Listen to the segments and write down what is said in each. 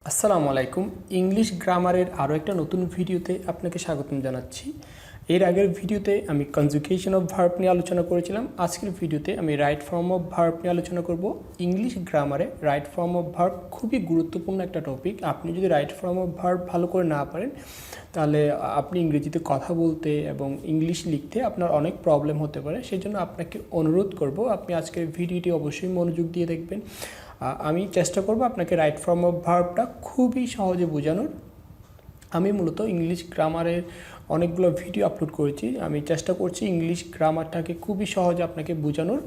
আসসালামু আলাইকুম। ইংলিশ গ্রামারের আরও একটা নতুন ভিডিওতে আপনাকে স্বাগতম জানাচ্ছি। এর আগের ভিডিওতে আমি কনজুগেশন অফ ভার্ব নিয়ে আলোচনা করেছিলাম। আজকের ভিডিওতে আমি রাইট ফর্ম অফ ভার্ব নিয়ে আলোচনা করব। ইংলিশ গ্রামারে রাইট ফর্ম অফ ভার্ব খুবই গুরুত্বপূর্ণ একটা টপিক। আপনি যদি রাইট ফর্ম অফ ভার্ব ভালো করে না পারেন তাহলে আপনি ইংরেজিতে কথা বলতে এবং ইংলিশ লিখতে আপনার অনেক প্রবলেম হতে পারে। সেই জন্য আপনাকে অনুরোধ করব আপনি আজকের ভিডিওটি অবশ্যই মনোযোগ দিয়ে দেখবেন। আমি চেষ্টা করব আপনাকে রাইট ফর্ম অফ ভার্বটা খুবই সহজে বোঝানোর। আমি মূলত ইংলিশ গ্রামারের অনেকগুলো ভিডিও আপলোড করেছি। আমি চেষ্টা করছি ইংলিশ গ্রামারটাকে খুবই সহজে আপনাকে বোঝানোর।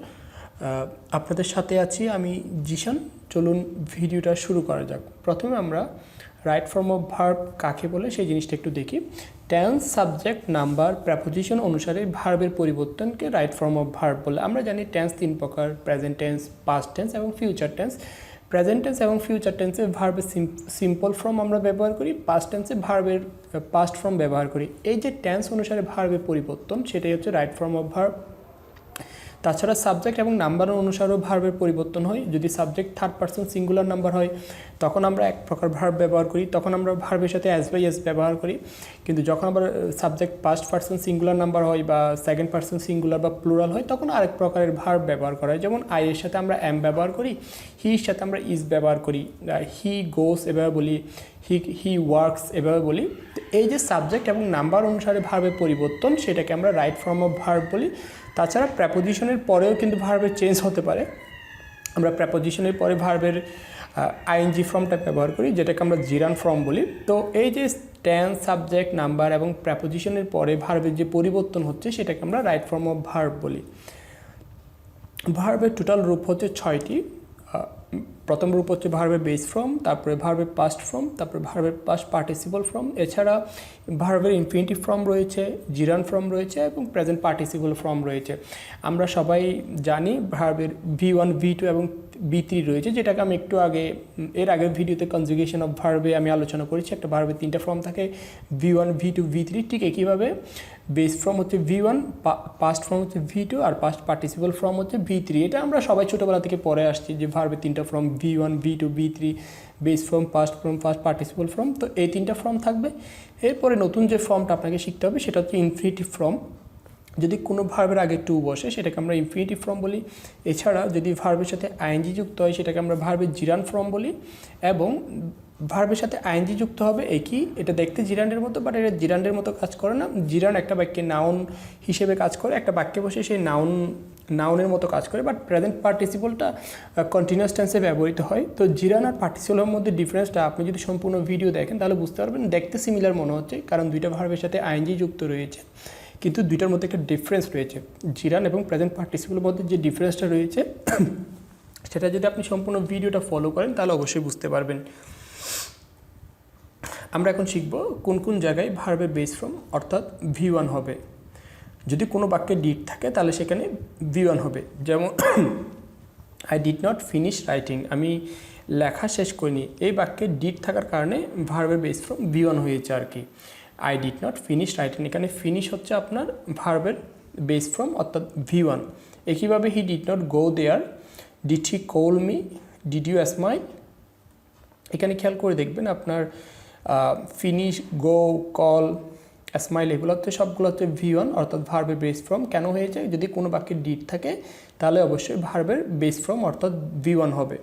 আপনাদের সাথে আছি আমি জিসান। চলুন ভিডিওটা শুরু করা যাক। প্রথমে আমরা রাইট ফর্ম অফ ভার্ব কাকে বলে সেই জিনিসটা একটু দেখি। টেন্স, সাবজেক্ট, নাম্বার, প্রেপোজিশন অনুসারে ভার্বের পরিবর্তনকে রাইট ফর্ম অফ ভার্ব বলে। আমরা জানি টেন্স তিন প্রকার: প্রেজেন্ট টেন্স, পাস্ট টেন্স এবং ফিউচার টেন্স। প্রেজেন্ট টেন্স এবং ফিউচার টেন্সে ভার্বের সিম্পল ফর্ম আমরা ব্যবহার করি, পাস্ট টেন্সে ভার্বের পাস্ট ফর্ম ব্যবহার করি। এই যে টেন্স অনুসারে ভার্বের পরিবর্তন, সেটাই হচ্ছে রাইট ফর্ম অফ ভার্ব। তাছাড়া সাবজেক্ট এবং নাম্বার অনুসারেও ভার্বের পরিবর্তন হয়। যদি subject third person singular number হয় তখন আমরা এক প্রকার ভার্ব ব্যবহার করি, তখন আমরা ভার্বের সাথে অ্যাজ বাই অ্যাজ ব্যবহার করি। কিন্তু যখন আবার subject first person singular number হয় বা সেকেন্ড পারসন সিঙ্গুলার বা প্লুরাল হয় তখন আরেক প্রকারের ভার্ব ব্যবহার করা হয়। যেমন আই এর সাথে আমরা অ্যাম ব্যবহার করি, হির সাথে আমরা ইজ ব্যবহার করি, হি গোস এভাবে বলি, হি ওয়ার্কস এভাবে বলি। এই যে সাবজেক্ট এবং নাম্বার অনুসারে ভার্বের পরিবর্তন, সেটাকে আমরা রাইট ফর্ম অফ ভার্ব বলি। তাছাড়া প্রেপোজিশনের পরেও কিন্তু ভার্বের চেঞ্জ হতে পারে। আমরা প্রেপোজিশনের পরে ভার্বের আইএনজি ফর্মটা ব্যবহার করি, যেটাকে আমরা জিরান ফর্ম বলি। তো এই যে টেন্স, সাবজেক্ট, নাম্বার এবং প্রেপোজিশনের পরে ভার্বের যে পরিবর্তন হচ্ছে সেটাকে আমরা রাইট ফর্ম অফ ভার্ব বলি। ভার্বের টোটাল রূপ হচ্ছে 6টি। প্রথম রূপ হচ্ছে ভার্বের বেস ফর্ম, তারপরে ভার্বের পাস্ট ফর্ম, তারপরে ভার্বের পাস্ট পার্টিসিপল ফর্ম। এছাড়া ভার্বের ইনফিনিটিভ ফর্ম রয়েছে, জিরান ফর্ম রয়েছে এবং প্রেজেন্ট পার্টিসিপল ফর্ম রয়েছে। আমরা সবাই জানি ভার্বের V1, V2 এবং V3 রয়েছে, যেটাকে আমি একটু আগে এর আগের ভিডিওতে কনজুগেশন অফ ভার্বে আমি আলোচনা করেছি। একটা ভার্বের 3টা ফর্ম থাকে, V1, V2, V3। ঠিক একইভাবে বেস ফর্ম হচ্ছে V1, পাস্ট ফর্ম হচ্ছে V2 আর পাস্ট পার্টিসিপল ফর্ম হচ্ছে V3। এটা আমরা সবাই ছোটোবেলা থেকে পড়ে আসছি যে ভার্বের 3টা form V1, V2, V3, base form, past participle form. তো এই 3টা ফর্ম থাকবে। এরপরে নতুন যে ফর্মটা আপনাকে শিখতে হবে সেটা হচ্ছে ইনফিনিটিভ ফর্ম। যদি কোনো ভার্বের আগে টু বসে সেটাকে আমরা ইনফিনিটিভ ফর্ম বলি। এছাড়া যদি ভার্বের সাথে আইএনজি যুক্ত হয় সেটাকে আমরা ভার্বের জিরান ফর্ম বলি। এবং ভার্বের সাথে আইএনজি যুক্ত হবে একই, এটা দেখতে জিরান্ডের মতো, বাট এটা জিরান্ডের মতো কাজ করে না। জিরান একটা বাক্যে নাউন হিসেবে কাজ করে, একটা বাক্যে বসে সেই নাউনের মতো কাজ করে, বাট প্রেজেন্ট পার্টিসিপলটা কন্টিনিউয়াস টেন্সে ব্যবহৃত হয়। তো জিরান আর পার্টিসিপলের মধ্যে ডিফারেন্সটা আপনি যদি সম্পূর্ণ ভিডিও দেখেন তাহলে বুঝতে পারবেন। দেখতে সিমিলার মনে হচ্ছে কারণ দুইটা ভার্বের সাথে আইএনজি যুক্ত রয়েছে, কিন্তু দুইটার মধ্যে একটা ডিফারেন্স রয়েছে। জিরান এবং প্রেজেন্ট পার্টিসিপলের মধ্যে যে ডিফারেন্সটা রয়েছে সেটা যদি আপনি সম্পূর্ণ ভিডিওটা ফলো করেন তাহলে অবশ্যই বুঝতে পারবেন। আমরা এখন শিখব কোন কোন জায়গায় ভার্বের বেস ফর্ম অর্থাৎ V1 হবে। যদি কোনো বাক্যে ডিড থাকে তাহলে সেখানে V1 হবে। যেমন I did not finish writing, আমি লেখা শেষ করিনি। এই বাক্যে ডিড থাকার কারণে ভার্বের বেস ফর্ম V1 হয়েছে আর কি। I did not finish writing, এখানে ফিনিশ হচ্ছে আপনার ভার্বের বেস ফর্ম অর্থাৎ V1। একইভাবে he did not go there, did he call me, did you smile. এখানে খেয়াল করে দেখবেন আপনার ফিনিশ, গো, কল, স্মাইল এগুলো হচ্ছে সবগুলো হচ্ছে V1 অর্থাৎ ভার্বের বেস ফর্ম। কেন হয়েছে? যদি কোনো বাক্যে ডিড থাকে তাহলে অবশ্যই ভার্বের বেস ফর্ম অর্থাৎ V1 হবে।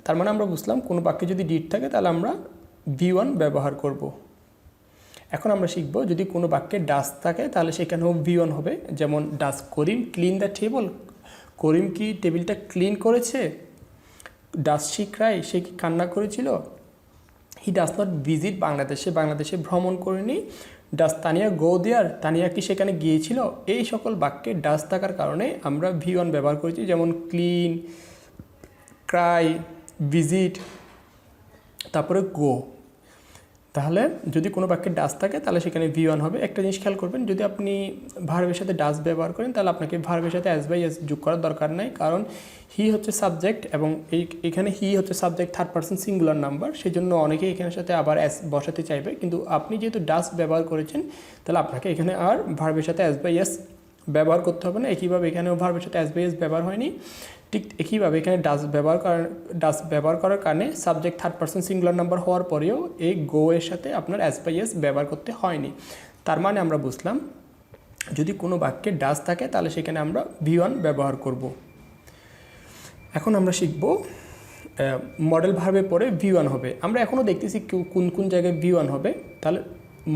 তার মানে আমরা বুঝলাম কোনো বাক্যে যদি ডিড থাকে তাহলে আমরা V1 ব্যবহার করব। এখন আমরা শিখব যদি কোনো বাক্যে ডাস থাকে তাহলে সেখানেও V1 হবে। যেমন ডাস করিম ক্লিন দ্য টেবল, করিম কি টেবিলটা ক্লিন করেছে? ডাস শি ক্রাই, সে কি কান্না করেছিল? হি ডাস নট ভিজিট বাংলাদেশ, সে বাংলাদেশে ভ্রমণ করেনি। ডাস তানিয়া গো দেয়ার, তানিয়া কি সেখানে গিয়েছিল? এই সকল বাক্যে ডাস থাকার কারণে আমরা V1 ব্যবহার করেছি। যেমন ক্লিন, ক্রাই, ভিজিট, তারপরে গো। তাহলে যদি কোনো বাক্যে ডাস থাকে তাহলে সেখানে V1 হবে। একটা জিনিস খেয়াল করবেন, যদি আপনি ভার্বের সাথে ডাস ব্যবহার করেন তাহলে আপনাকে ভার্বের সাথে অ্যাজ বাই অ্যাজ যোগ করার দরকার নেই, কারণ হি হচ্ছে সাবজেক্ট এবং এখানে হি হচ্ছে subject third person singular number, সেই জন্য অনেকেই এখানের সাথে আবার অ্যাজ বসাতে চাইবে। কিন্তু আপনি যেহেতু ডাস ব্যবহার করেছেন তাহলে আপনাকে এখানে আর ভার্বের সাথে অ্যাজ বাই অ্যাজ ব্যবহার করতে হবে না। একইভাবে এখানেও ভার্বের সাথে অ্যাজ বাই অ্যাজ ব্যবহার হয়নি। ঠিক একইভাবে এখানে ডাজ ব্যবহার করার কারণে subject third person singular number হওয়ার পরেও এই গো এর সাথে আপনার অ্যাজ বাই এস ব্যবহার করতে হয়নি। তার মানে আমরা বুঝলাম যদি কোনো বাক্যে ডাজ থাকে তাহলে সেখানে আমরা V1 ব্যবহার করব। এখন আমরা শিখব মডেল ভার্বের পরে V1 হবে। আমরা এখনও দেখতেছি কোন কোন জায়গায় V1 হবে, তাহলে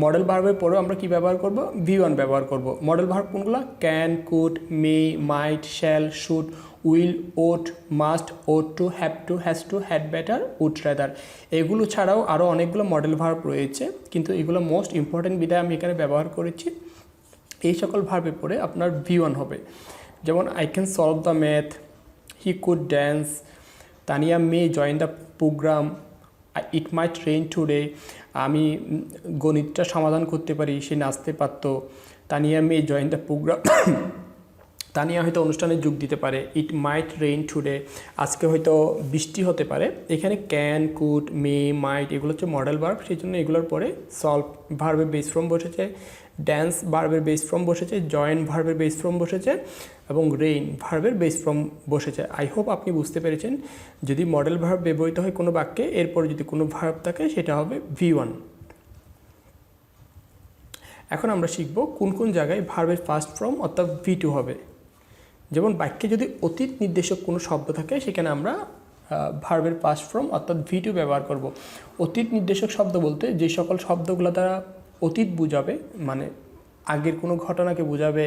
মডেল ভার্বের পরেও আমরা কি ব্যবহার করব? V1 ব্যবহার করব। মডেল ভার্ব কোনগুলো? Can, could, may, might, shall, should, will, ought, must, ought to, have to, has to, had better, would rather. এগুলো ছাড়াও আরও অনেকগুলো মডেল ভার্ব রয়েছে, কিন্তু এগুলো মোস্ট ইম্পর্টেন্ট বিধায় আমি এখানে ব্যবহার করেছি। এই সকল ভার্বের পরে আপনার V1 হবে। যেমন I can solve the math, he could dance, Tania may join the programme, it might rain today, আমি গণিতটা সমাধান করতে পারি, সে নাচতে পারতো। Tania may join the programme, Tania হয়তো অনুষ্ঠানে যোগ দিতে পারে। ইট মাইট রেইন টুডে, আজকে হয়তো বৃষ্টি হতে পারে। এখানে ক্যান, কুড, মে, মাইট এগুলো হচ্ছে মডেল ভার্ব, সেই জন্য এগুলোর পরে সলভ ভার্বের বেস ফর্ম বসেছে, ড্যান্স ভার্বের বেস ফর্ম বসেছে, জয়েন ভার্বের বেস ফর্ম বসেছে এবং রেইন ভার্বের বেস ফর্ম বসেছে। আই হোপ আপনি বুঝতে পেরেছেন। যদি মডেল ভার্ব ব্যবহৃত হয় কোনো বাক্যে, এরপরে যদি কোনো ভার্ব থাকে সেটা হবে V1। এখন আমরা শিখব কোন কোন জায়গায় ভার্বের ফার্স্ট ফর্ম অর্থাৎ V2 হবে। যেমন বাক্যে যদি অতীত নির্দেশক কোনো শব্দ থাকে সেখানে আমরা ভার্বের ফার্স্ট ফর্ম অর্থাৎ V2 ব্যবহার করব। অতীত নির্দেশক শব্দ বলতে যে সকল শব্দগুলো দ্বারা অতীত বোঝাবে, মানে আগের কোনো ঘটনাকে বোঝাবে,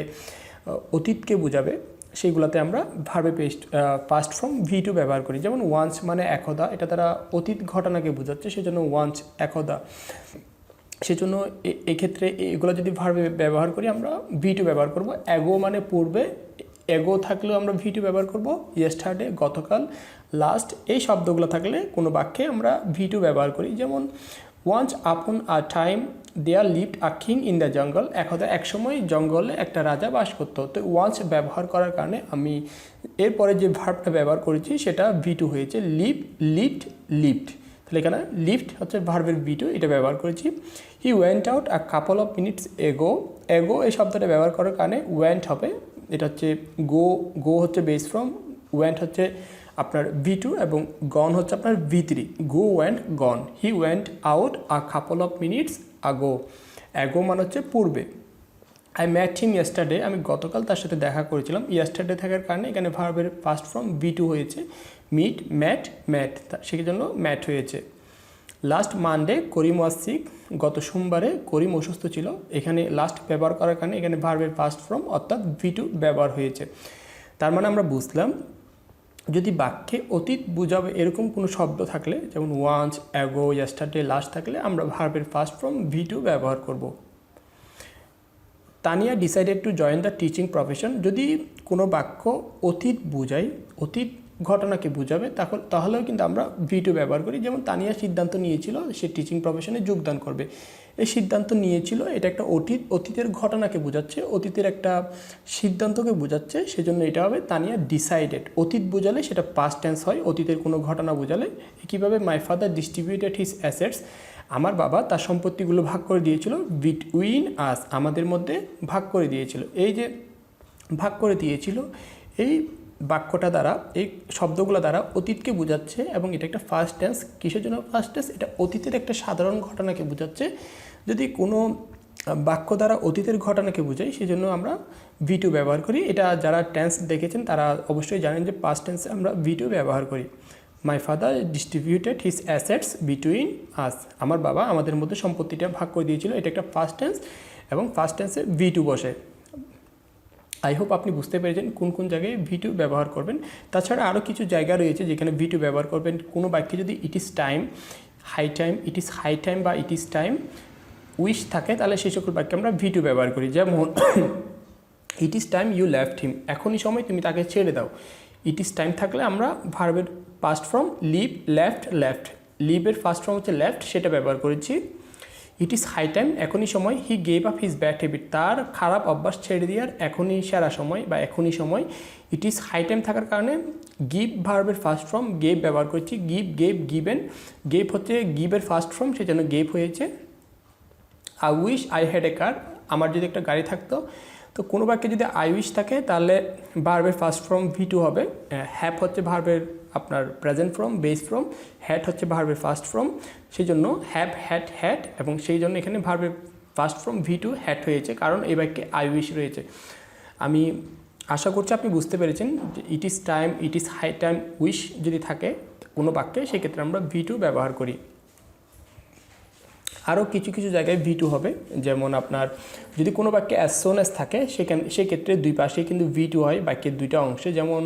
অতীতকে বোঝাবে, সেইগুলোতে আমরা ভার্বের ফার্স্ট ফর্ম V2 ব্যবহার করি। যেমন ওয়ান্স মানে একদা, এটা দ্বারা অতীত ঘটনাকে বোঝাচ্ছে, সেজন্য ওয়ান্স একদা। সেজন্য এক্ষেত্রে এগুলো যদি ভার্বে ব্যবহার করি আমরা V2 ব্যবহার করব। অ্যাগো মানে পূর্বে, এগো থাকলেও আমরা V2 ব্যবহার করব। ইয়েস্টারডে গতকাল, লাস্ট এই শব্দগুলো থাকলে কোনো বাক্যে আমরা V2 ব্যবহার করি। যেমন once upon a time there lived a king in the jungle, এক সময় জঙ্গলে একটা রাজা বাস করতো। তো ওয়ান্স ব্যবহার করার কারণে আমি এরপরে যে ভার্বটা ব্যবহার করেছি সেটা V2 হয়েছে। লিভড, তাহলে এখানে লিফট হচ্ছে ভার্বের V2, এটা ব্যবহার করেছি। He went out a couple of minutes এগো, এই শব্দটা ব্যবহার করার কারণে ওয়েন্ট হবে। এটা হচ্ছে গো হচ্ছে বেস ফর্ম, ওয়েন্ট হচ্ছে আপনার V2 এবং গন হচ্ছে আপনার V3। Go went gone, he went out a couple of minutes আগো, অ্যাগো মানে হচ্ছে পূর্বে। আই ম্যাট হিম ইয়েস্টারডে, আমি গতকাল তার সাথে দেখা করেছিলাম। ইয়েস্টারডে থাকার কারণে এখানে ভার্বের ফার্স্ট ফর্ম V2 হয়েছে। মিট, ম্যাট, সেই জন্য ম্যাট হয়েছে। Last Monday Karim was sick, গত সোমবারে করিম অসুস্থ ছিল। এখানে লাস্ট ব্যবহার করার কারণে এখানে ভার্বের ফার্স্ট ফর্ম অর্থাৎ V2 ব্যবহার হয়েছে। তার মানে আমরা বুঝলাম যদি বাক্যে অতীত বোঝাবে এরকম কোনো শব্দ থাকলে, যেমন ওয়ান্স, অ্যাগো, ইয়েস্টারডে, লাস্ট থাকলে আমরা ভার্বের ফার্স্ট ফর্ম V2 ব্যবহার করব। Tania decided to join the teaching profession, যদি কোনো বাক্য অতীত বোঝায়, অতীত ঘটনাকে বোঝাবে, তাহলেও কিন্তু আমরা V2 ব্যবহার করি। যেমন তানিয়া সিদ্ধান্ত নিয়েছিল সে টিচিং প্রফেশনে যোগদান করবে। এই সিদ্ধান্ত নিয়েছিল, এটা একটা অতীতের ঘটনাকে বোঝাচ্ছে, অতীতের একটা সিদ্ধান্তকে বোঝাচ্ছে, সেজন্য এটা হবে তানিয়া ডিসাইডেড। অতীত বোঝালে সেটা পাস্ট টেন্স হয়, অতীতের কোনো ঘটনা বোঝালে। একইভাবে my father distributed his assets, আমার বাবা তার সম্পত্তিগুলো ভাগ করে দিয়েছিল। বিটুইন আস, আমাদের মধ্যে ভাগ করে দিয়েছিল। এই যে ভাগ করে দিয়েছিল, এই বাক্যটা দ্বারা, এই শব্দগুলো দ্বারা অতীতকে বোঝাচ্ছে এবং এটা একটা ফার্স্ট টেন্স। কিসের জন্য ফার্স্ট টেন্স? এটা অতীতের একটা সাধারণ ঘটনাকে বোঝাচ্ছে। যদি কোনো বাক্য দ্বারা অতীতের ঘটনাকে বোঝাই, সেজন্য আমরা V2 ব্যবহার করি। এটা যারা টেন্স দেখেছেন তারা অবশ্যই জানেন যে পাস্ট টেন্সে আমরা V2 ব্যবহার করি। My father distributed his assets between us, আমার বাবা আমাদের মধ্যে সম্পত্তিটা ভাগ করে দিয়েছিল। এটা একটা ফার্স্ট টেন্স এবং ফার্স্ট টেন্সে V2 বসে। আই হোপ আপনি বুঝতে পেরেছেন কোন কোন জায়গায় V2 ব্যবহার করবেন। তাছাড়া আরও কিছু জায়গা রয়েছে যেখানে V2 ব্যবহার করবেন। কোনো বাক্যে যদি it is time, it is high time বা ইট ইজ টাইম উইশ থাকে, তাহলে সেই সকল বাক্যে আমরা V2 ব্যবহার করি। যেমন it is time you left him, এখনই সময় তুমি তাকে ছেড়ে দাও। ইট ইজ টাইম থাকলে আমরা ভার্বের পাস্ট ফর্ম লিভ, লেফট, লিভের ফার্স্ট ফর্ম হচ্ছে লেফট, সেটা ব্যবহার করেছি। ইট ইজ হাই টাইম, এখনই সময়। He gave up his bad habit, তার খারাপ অভ্যাস ছেড়ে দেওয়ার এখনই সেরা সময় বা এখনই সময়। ইট ইজ হাই টাইম থাকার কারণে গিভ ভার্বের ফার্স্ট ফর্ম গেভ ব্যবহার করছি। গিভেন, গেভ হচ্ছে গিভের ফার্স্ট ফর্ম, সেজন্য গেভ হয়েছে। I wish I had a car, আমার যদি একটা গাড়ি থাকতো তো কোনো বাক্যে যদি আই উইশ থাকে তাহলে ভার্বের ফার্স্ট ফর্ম V2 হবে, হ্যাভ হচ্ছে ভার্বের আপনার present form, base form, had হচ্ছে ভার্বের ফার্স্ট ফর্ম, সেই জন্য হ্যাভ, হ্যাড এবং সেই জন্য এখানে ভার্বের ফার্স্ট ফর্ম V2 হ্যাড হয়েছে, কারণ এই বাক্যে আই উইশ রয়েছে। আমি আশা করছি আপনি বুঝতে পেরেছেন যে it is time, it is high time, wish যদি থাকে কোনো বাক্যে সেক্ষেত্রে আমরা V2 ব্যবহার করি। আরও কিছু কিছু জায়গায় V2 হবে, যেমন আপনার যদি কোনো বাক্যে অ্যাজ সোন অ্যাজ থাকে সেক্ষেত্রে দুই পাশেই কিন্তু V2 হয় বাক্যের দুইটা অংশে। যেমন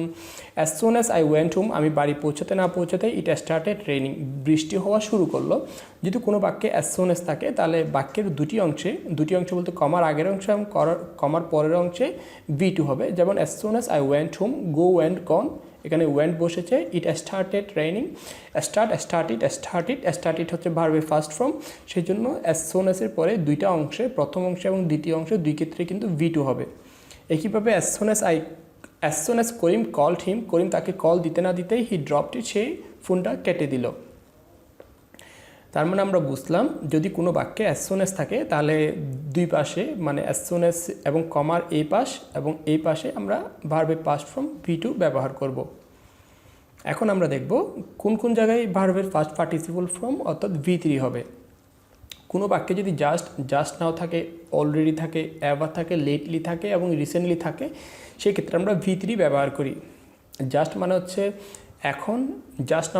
as soon as I went home, আমি বাড়ি পৌঁছাতে না পৌঁছাতে ইট স্টার্টেড রেইনিং, বৃষ্টি হওয়া শুরু করলো। যদি কোনো বাক্যে অ্যাজ সোন অ্যাজ থাকে তাহলে বাক্যের দুটি অংশে বলতে কমার আগের অংশে এবং কমার পরের অংশে V2 হবে। যেমন as soon as I went home, go went gone, এখানে ওয়েন্ট বসেছে, ইট স্টার্টেড রেইনিং, স্টার্টেড হচ্ছে ভার্বের ফার্স্ট ফর্ম, সেই জন্য অ্যাজ সোন অ্যাজের পরে দুইটা অংশে, প্রথম অংশে এবং দ্বিতীয় অংশে দুই ক্ষেত্রে কিন্তু V2 হবে। একইভাবে অ্যাজ সোন অ্যাজ করিম কলড হিম, করিম তাকে কল দিতে না দিতেই হি ড্রপড ইট, সেই ফোনটা কেটে দিল। তার মানে আমরা বুঝলাম যদি কোনো বাক্যে অ্যাজ সোন অ্যাজ থাকে তাহলে দুই পাশে মানে অ্যাজ সোন অ্যাজ এবং কমার এই পাশ এবং এই পাশে আমরা ভার্বের পাস্ট ফর্ম V2 ব্যবহার করব। এখন আমরা দেখব কোন কোন জায়গায় ভার্বের ফার্স্ট পার্টিসিপল ফর্ম অর্থাৎ V3 হবে। কোনো বাক্যে যদি জাস্ট নাও থাকে, অলরেডি থাকে, এভার থাকে, লেটলি থাকে এবং রিসেন্টলি থাকে, সেক্ষেত্রে আমরা V3 ব্যবহার করি। জাস্ট মানে হচ্ছে এখন, জাস্ট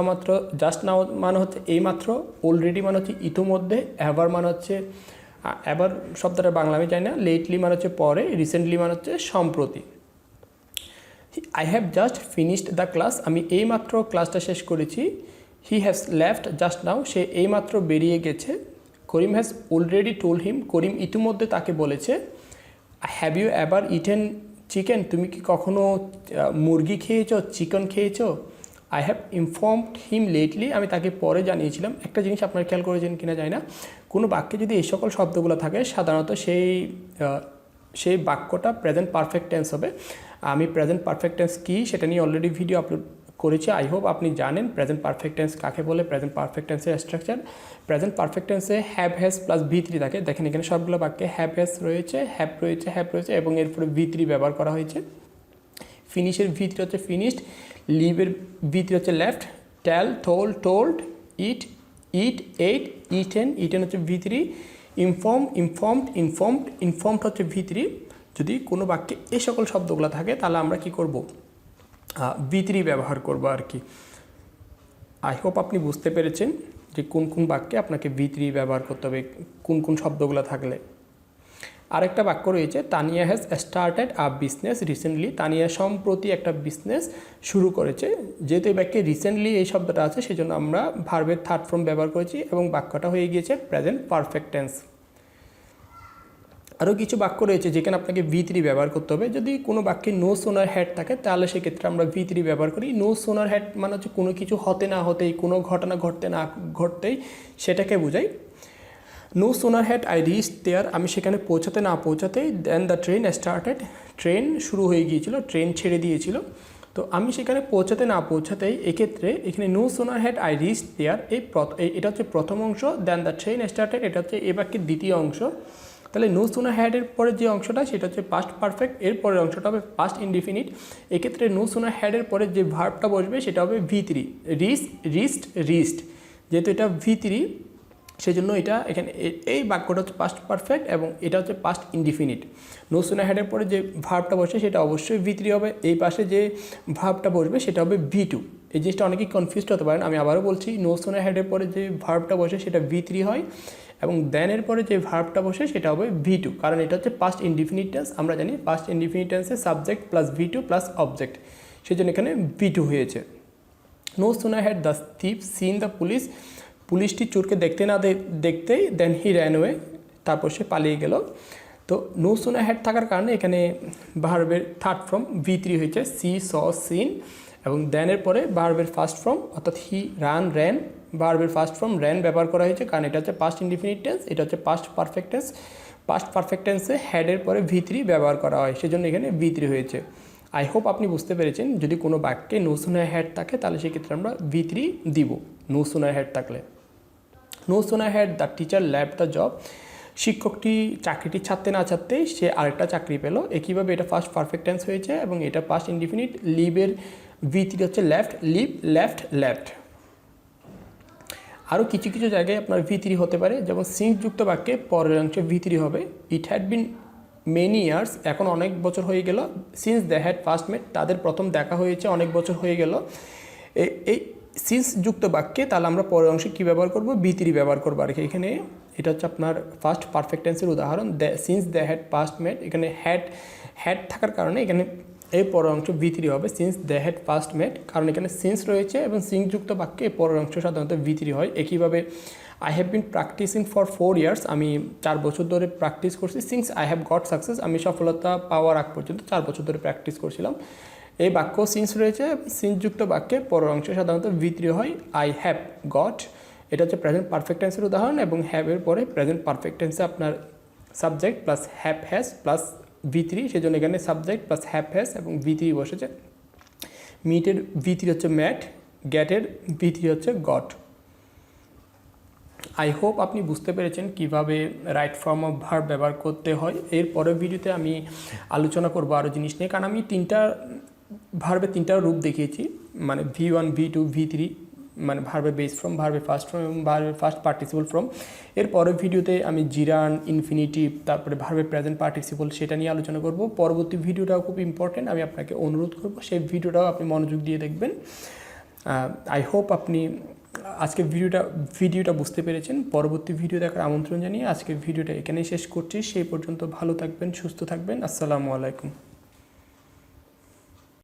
নাও মানে হচ্ছে এইমাত্র, অলরেডি মানে হচ্ছে ইতিমধ্যে, এভার মানে হচ্ছে এবার শব্দটা বাংলা আমি জানি না, লেটলি মানে হচ্ছে পরে, রিসেন্টলি মানে হচ্ছে সম্প্রতি। I have just finished the class, আমি এইমাত্র ক্লাসটা শেষ করেছি। He has left just now, সে এইমাত্র বেরিয়ে গেছে। Karim has already told him, Karim ইতিমধ্যে তাকে বলেছে। Have you ever eaten chicken, তুমি কি কখনো মুরগি খেয়েছো, চিকেন খেয়েছো। I have informed him lately, আমি তাকে পরে জানিয়েছিলাম। একটা জিনিস আপনারা খেয়াল করেছেন কিনা জানি না, কোনো বাক্যে যদি এই সকল শব্দগুলো থাকে সাধারণত সেই বাক্যটা প্রেজেন্ট পারফেক্ট টেন্স হবে। আমি প্রেজেন্ট পারফেক্ট টেন্স কী সেটা নিয়ে অলরেডি ভিডিও আপলোড করেছি, আই হোপ আপনি জানেন প্রেজেন্ট পারফেক্ট টেন্স কাকে বলে, প্রেজেন্ট পারফেক্ট টেন্সের স্ট্রাকচার। প্রেজেন্ট পারফেক্ট টেন্সে হ্যাভ হ্যাজ প্লাস V3 থাকে, দেখেন এখানে সবগুলো বাক্যে হ্যাভ হ্যাজ রয়েছে, হ্যাভ রয়েছে এবং এরপরে V3 ব্যবহার করা হয়েছে। ফিনিশের V3 হচ্ছে ফিনিশড, লিভের V3 হচ্ছে লেফট, টেল টোল্ড, ইট এইট, ইটেন হচ্ছে V3, ইনফর্মড হচ্ছে V3। যদি কোনো বাক্যে এই সকল শব্দগুলো থাকে তাহলে আমরা কি করব, V3 ব্যবহার করব আর কি। আই হোপ আপনি বুঝতে পেরেছেন যে কোন কোন বাক্যে আপনাকে V3 ব্যবহার করতে হবে, কোন কোন শব্দগুলো থাকলে। আরেকটা বাক্য রয়েছে, Tania has started a business recently, Tania সম্প্রতি একটা বিজনেস শুরু করেছে। যেহেতু এই বাক্যে রিসেন্টলি এই শব্দটা আছে সেজন্য আমরা ভার্বের থার্ড ফর্ম ব্যবহার করেছি এবং বাক্যটা হয়ে গিয়েছে প্রেজেন্ট পারফেক্ট টেন্স। আরও কিছু বাক্য রয়েছে যেখানে আপনাকে V3 ব্যবহার করতে হবে। যদি কোনো বাক্যে নো সোনার হ্যাড থাকে তাহলে সেক্ষেত্রে আমরা V3 ব্যবহার করি। নো সোনার হ্যাড মানে হচ্ছে কোনো কিছু হতে না হতেই, কোনো ঘটনা ঘটতে না ঘটতেই সেটাকে বোঝাই। No sooner had I reach দেয়ার, আমি সেখানে পৌঁছাতে না পৌঁছাতেই, দেন দ্য ট্রেন স্টার্টেড, ট্রেন শুরু হয়ে গিয়েছিল, ট্রেন ছেড়ে দিয়েছিল। তো আমি সেখানে পৌঁছাতে না পৌঁছাতেই, এক্ষেত্রে এখানে no sooner had I reach দেয়ার এটা হচ্ছে প্রথম অংশ, দেন দ্য ট্রেন স্টার্টেড এটা হচ্ছে এই বাক্যের দ্বিতীয় অংশ। তাহলে নো সোনার হ্যাডের পরে যে অংশটা সেটা হচ্ছে পাস্ট পারফেক্ট, এর পরের অংশটা হবে পাস্ট ইনডিফিনিট। এক্ষেত্রে নো সোনার হ্যাডের পরে যে ভার্বটা বসবে সেটা হবে V3, রিস্ট। যেহেতু এটা V3 সেজন্য এটা এখানে এই বাক্যটা হচ্ছে পাস্ট পারফেক্ট এবং এটা হচ্ছে পাস্ট ইনডিফিনিট। নো সোনার হ্যাডের পরে যে ভার্বটা বসে সেটা অবশ্যই V3 হবে, এই পাশে যে ভার্বটা বসবে সেটা হবে V2। এই জিনিসটা অনেকেই কনফিউজড হতে পারেন, আমি আবারও বলছি নো সোনার হ্যাডের পরে যে ভার্বটা বসে সেটা V3 হয় এবং দেনের পরে যে ভার্বটা বসে সেটা হবে V2, কারণ এটা হচ্ছে পাস্ট ইনডিফিনিট টেন্স। আমরা জানি পাস্ট ইনডিফিনিট টেন্সে subject plus V2 plus object, সেজন্য এখানে V2 হয়েছে। No sooner had the thief seen the police, পুলিশটি চোরকে দেখতে না দেখতেই দেন হি র্যান ওয়ে, তারপর সে পালিয়ে গেল। তো নো সোনার হ্যাড থাকার কারণে এখানে ভার্বের থার্ড ফর্ম V3 হয়েছে, সি স সিন এবং দেনের পরে ভার্বের ফার্স্ট ফর্ম অর্থাৎ হি র্যান, ভার্বের ফার্স্ট ফর্ম র্যান ব্যবহার করা হয়েছে কারণ এটা হচ্ছে পাস্ট ইনডিফিনিট টেন্স, এটা হচ্ছে past perfect tense. Past perfect টেন্সে হ্যাডের পরে V3 ব্যবহার করা হয়, সেজন্য এখানে V3 হয়েছে। আই হোপ আপনি বুঝতে পেরেছেন যদি কোনো বাক্যে নো সোনার হ্যাড থাকে তাহলে সেক্ষেত্রে আমরা V3 দিব নো সোনার হ্যাড থাকলে। No sooner had the teacher left the job, শিক্ষকটি চাকরিটি ছাড়তে না ছাড়তেই সে আরেকটা চাকরি পেল। একইভাবে এটা ফার্স্ট পারফেক্ট টেন্স হয়েছে এবং এটা পাস্ট ইনডিফিনিট। লিভের V3 হচ্ছে লেফট, লিভ, লেফট, লেফট। আরও কিছু কিছু জায়গায় আপনার V3 হতে পারে, যেমন সিন্স যুক্ত বাক্যে পরের অংশে V3 হবে। It had been many years, এখন অনেক বছর হয়ে গেল। সিন্স দে হ্যাড ফার্স্ট মেট, তাদের প্রথম দেখা হয়েছে, অনেক বছর হয়ে গেল। এই সিন্স যুক্ত বাক্যে তাহলে আমরা পরের অংশে কী ব্যবহার করব? V3 ব্যবহার করবো। আর এখানে এটা হচ্ছে আপনার ফার্স্ট পারফেক্ট টেন্সের উদাহরণ। সিন্স দে হ্যাড ফার্স্ট মেট, এখানে হ্যাড থাকার কারণে এখানে এই পরের অংশ V3 হবে, সিন্স দে হ্যাড ফার্স্ট মেট, কারণ এখানে সিন্স রয়েছে এবং সিন্স যুক্ত বাক্যে এই পরের অংশ সাধারণত V3 হয়। একইভাবে I have been practicing for 4 years, আমি 4 বছর ধরে প্র্যাকটিস করছি। Since I have got success, আমি সফলতা পাওয়ার আগ পর্যন্ত 4 বছর ধরে প্র্যাকটিস করছিলাম। এই বাক্য সিন্স রয়েছে, সিন্স যুক্ত বাক্যে পরের অংশ সাধারণত V3 হয়। আই হ্যাভ গট, এটা হচ্ছে প্রেজেন্ট পারফেক্ট টেন্সের উদাহরণ, এবং হ্যাভের পরে প্রেজেন্ট পারফেক্ট টেন্সে আপনার subject plus have has plus V3, সেজন্য এখানে সাবজেক্ট প্লাস হ্যাভ হ্যাজ এবং V3 বসেছে। মিটের V3 হচ্ছে ম্যাট, গ্যাটের V3 হচ্ছে গট। আই হোপ আপনি বুঝতে পেরেছেন কিভাবে রাইট ফর্ম অফ ভার্ব ব্যবহার করতে হয়। এর পরের ভিডিওতে আমি আলোচনা করব আরও জিনিস নিয়ে, কারণ আমি ভার্বের তিনটা রূপ দেখিয়েছি, মানে V1, V2, V3, মানে ভার্বে বেস ফর্ম, ভার্বে ফার্স্ট ফর্ম এবং ভার্বে ফার্স্ট পার্টিসিপল ফর্ম। এর পরের ভিডিওতে আমি জিরান, ইনফিনিটিভ, তারপরে ভার্বে প্রেজেন্ট পার্টিসিপল, সেটা নিয়ে আলোচনা করব। পরবর্তী ভিডিওটাও খুব ইম্পর্টেন্ট, আমি আপনাকে অনুরোধ করব সেই ভিডিওটাও আপনি মনোযোগ দিয়ে দেখবেন। আই হোপ আপনি আজকের ভিডিওটা বুঝতে পেরেছেন। পরবর্তী ভিডিও দেখার আমন্ত্রণ জানিয়ে আজকের ভিডিওটা এখানেই শেষ করছি। সেই পর্যন্ত ভালো থাকবেন, সুস্থ থাকবেন। আসসালামু আলাইকুম।